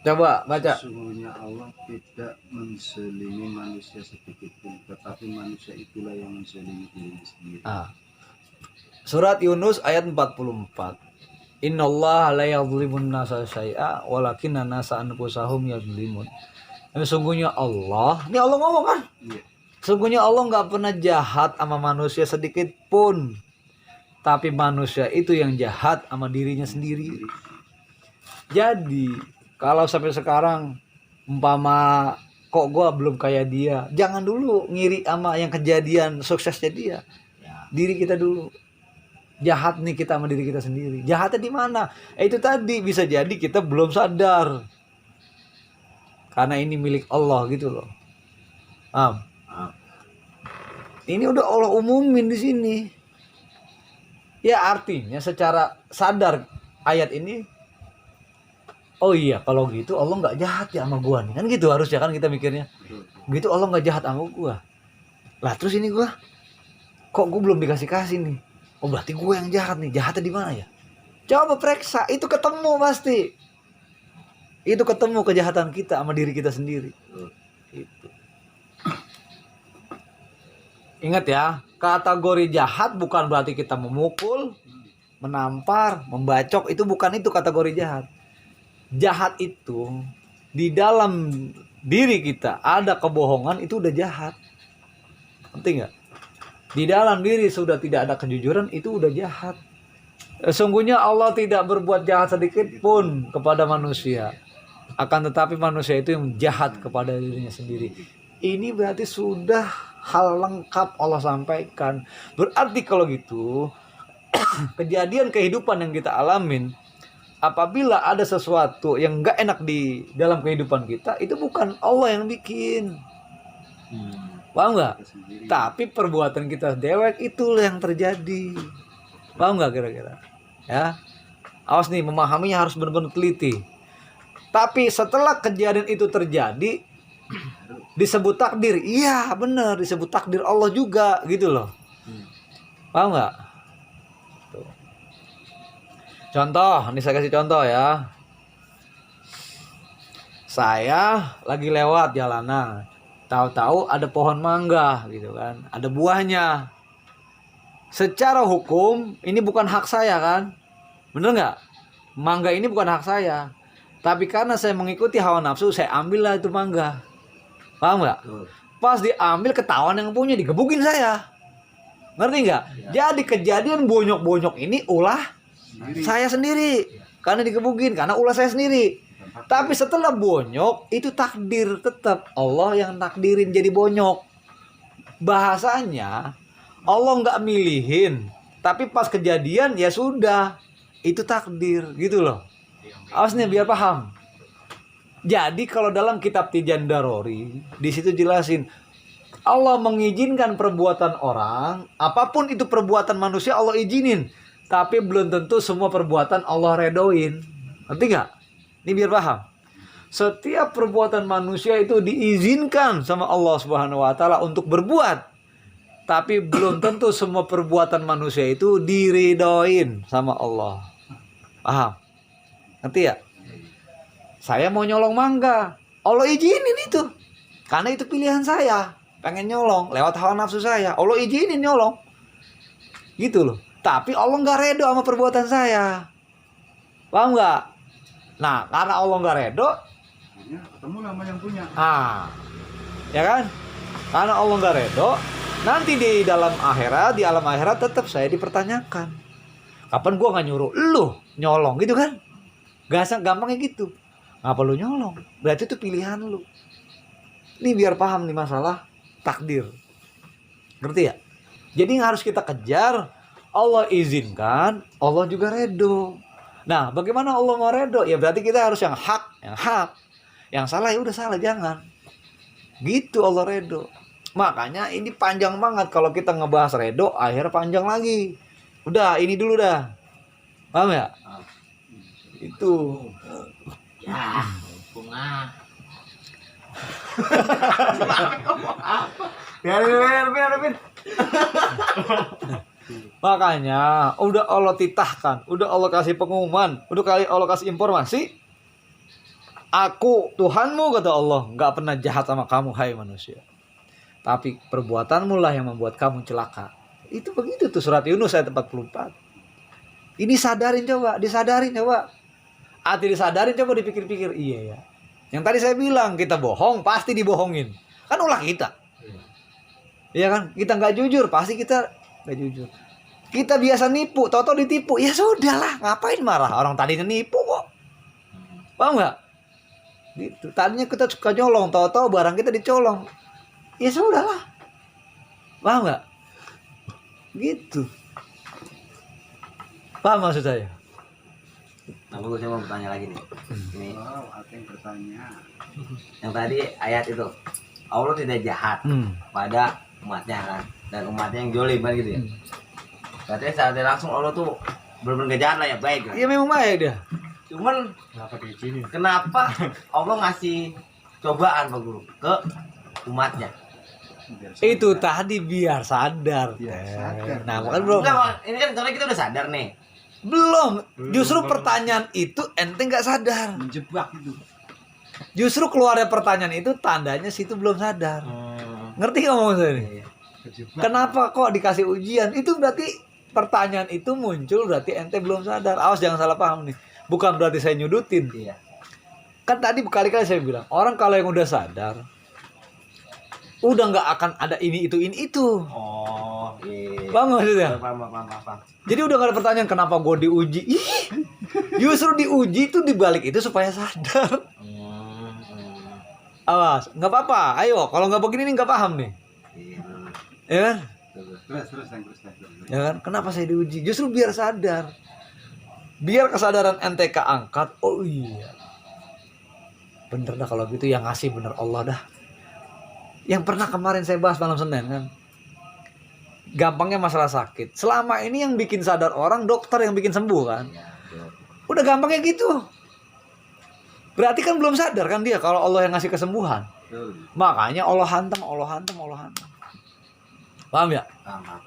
Coba baca. Sesungguhnya Allah tidak menzalimi manusia sedikit pun, tetapi manusia itulah yang menzalimi dirinya sendiri. Surat Yunus ayat 44. Innallaha la yadhlimun nasa syai'a walakinna nasa anfusahum yadhlimun. Sesungguhnya Allah, ini Allah ngomong kan? Iya. Sesungguhnya Allah nggak pernah jahat sama manusia sedikit pun. Tapi manusia itu yang jahat sama dirinya sendiri. Jadi kalau sampai sekarang umpama kok gua belum kayak dia, jangan dulu ngiri sama yang kejadian suksesnya dia. Diri kita dulu. Jahat nih kita sama diri kita sendiri. Jahatnya di mana? Itu tadi bisa jadi kita belum sadar. Karena ini milik Allah gitu loh. Ini udah Allah umumin di sini. Ya artinya secara sadar ayat ini, oh iya kalau gitu Allah nggak jahat ya sama gua nih. Kan gitu harusnya kan kita mikirnya. Gitu Allah nggak jahat sama gua. Lah terus ini gua kok gua belum dikasih nih. Oh berarti gue yang jahat nih. Jahatnya di mana ya? Coba periksa, itu ketemu pasti. Itu ketemu kejahatan kita sama diri kita sendiri. Itu. Ingat ya, kategori jahat bukan berarti kita memukul, menampar, membacok, itu bukan itu kategori jahat. Jahat itu di dalam diri kita ada kebohongan, itu udah jahat. Penting nggak? Di dalam diri sudah tidak ada kejujuran, itu udah jahat. Sesungguhnya Allah tidak berbuat jahat sedikit pun kepada manusia. Akan tetapi manusia itu yang jahat kepada dirinya sendiri. Ini berarti sudah hal lengkap Allah sampaikan. Berarti kalau gitu kejadian kehidupan yang kita alamin, apabila ada sesuatu yang gak enak di dalam kehidupan kita, itu bukan Allah yang bikin. Paham nggak? Tapi perbuatan kita dewek itulah yang terjadi. Paham nggak kira-kira? Ya, awas nih, memahaminya harus benar-benar teliti. Tapi setelah kejadian itu terjadi, disebut takdir. Iya benar, disebut takdir Allah juga gitu loh. Paham nggak? Contoh, ini saya kasih contoh ya. Saya lagi lewat jalanan, tahu-tahu ada pohon mangga gitu kan, ada buahnya. Secara hukum ini bukan hak saya kan, bener nggak? Mangga ini bukan hak saya, tapi karena saya mengikuti hawa nafsu, saya ambillah itu mangga. Paham nggak? Pas diambil ketahuan yang punya, digebukin saya. Ngerti nggak? Ya. Jadi kejadian bonyok-bonyok ini ulah saya sendiri, karena digebukin, karena ulah saya sendiri. Tapi setelah bonyok itu takdir, tetap Allah yang takdirin jadi bonyok. Bahasanya Allah nggak milihin, tapi pas kejadian ya sudah, itu takdir gitu loh. Awas nih biar paham. Jadi kalau dalam kitab Tijan Darori, di situ jelasin Allah mengizinkan perbuatan orang, apapun itu perbuatan manusia Allah izinin, tapi belum tentu semua perbuatan Allah redoin. Ngerti nggak? Ini biar paham. Setiap perbuatan manusia itu diizinkan sama Allah Subhanahu wa taala untuk berbuat. Tapi belum tentu semua perbuatan manusia itu diridoin sama Allah. Paham? Ngerti ya? Saya mau nyolong mangga, Allah izinin itu. Karena itu pilihan saya. Pengen nyolong lewat hawa nafsu saya, Allah izinin nyolong. Gitu loh. Tapi Allah nggak redo sama perbuatan saya. Paham nggak? Nah, karena Allah nggak redo, ketemu sama yang punya. Ya kan? Karena Allah nggak redo, nanti di alam akhirat tetap saya dipertanyakan. Kapan gua nggak nyuruh lu nyolong gitu kan? Gampangnya gitu. Ngapa lu nyolong? Berarti itu pilihan lu. Ini biar paham nih masalah takdir. Ngerti ya? Jadi yang harus kita kejar, Allah izinkan, Allah juga redo. Nah, bagaimana Allah mau redo? Ya berarti kita harus yang hak. Yang salah ya udah salah, jangan. Gitu Allah redo. Makanya ini panjang banget kalau kita ngebahas redo, akhirnya panjang lagi. Udah, ini dulu dah. Paham ya? Itu. Ya, bunga. Biarin. Makanya udah Allah titahkan, udah Allah kasih pengumuman, udah kali Allah kasih informasi, Aku Tuhanmu, kata Allah, nggak pernah jahat sama kamu, hai manusia. Tapi perbuatanmu lah yang membuat kamu celaka. Itu begitu tuh surat Yunus ayat 44. Ini sadarin coba, disadarin coba. Arti disadarin coba dipikir-pikir. Iya ya. Yang tadi saya bilang, kita bohong pasti dibohongin. Kan ulah kita. Iya kan? Kita nggak jujur, pasti kita nggak jujur. Kita biasa nipu, tau-tau ditipu. Ya sudahlah, ngapain marah? Orang tadinya nipu kok. Paham nggak? Gitu. Tadinya kita suka nyolong, tahu-tahu barang kita dicolong. Ya sudahlah. Paham nggak? Gitu. Paham maksud saya? Nah, gue mau bertanya lagi nih. Ini Wow, ada yang bertanya. yang tadi ayat itu, Allah tidak jahat pada umatnya kan, dan umatnya yang jolim kan gitu ya. Berarti secara langsung Allah tuh benar-benar gak jahat lah ya, baik kan? Iya memang baik dia. Cuman kenapa Allah ngasih cobaan Pak Guru ke umatnya? Biar Itu sadar. tadi biar sadar. Biar sadar. Nah, kan belum. Enggak, Bang. Ini kan karena kita udah sadar nih. Belum. Justru pertanyaan itu ente nggak sadar. Menjebak itu. Justru keluarnya pertanyaan itu tandanya situ belum sadar. Ngerti nggak ngomong saya ini? Kejebak. Kenapa kok dikasih ujian? Itu berarti pertanyaan itu muncul berarti ente belum sadar. Awas jangan salah paham nih. Bukan berarti saya nyudutin. Iya. Kan tadi berkali-kali saya bilang, orang kalau yang udah sadar, udah nggak akan ada ini itu. Oh, iya. Paham nggak maksudnya? Paham. Jadi udah gak ada pertanyaan kenapa gue diuji. Ih, justru diuji itu dibalik itu supaya sadar. Awas, nggak apa-apa. Ayo, kalau nggak begini nih nggak paham nih, Iya. ya kan? Terus. Ya kan? Kenapa saya diuji? Justru biar sadar, biar kesadaran ente keangkat. Oh iya, bener dah kalau gitu yang ngasih bener Allah dah. Yang pernah kemarin saya bahas malam Senin kan, gampangnya masalah sakit. Selama ini yang bikin sadar orang dokter yang bikin sembuh kan. Udah gampangnya gitu. Berarti kan belum sadar kan dia kalau Allah yang ngasih kesembuhan. Betul. Makanya Allah hantam. Paham ya? Paham.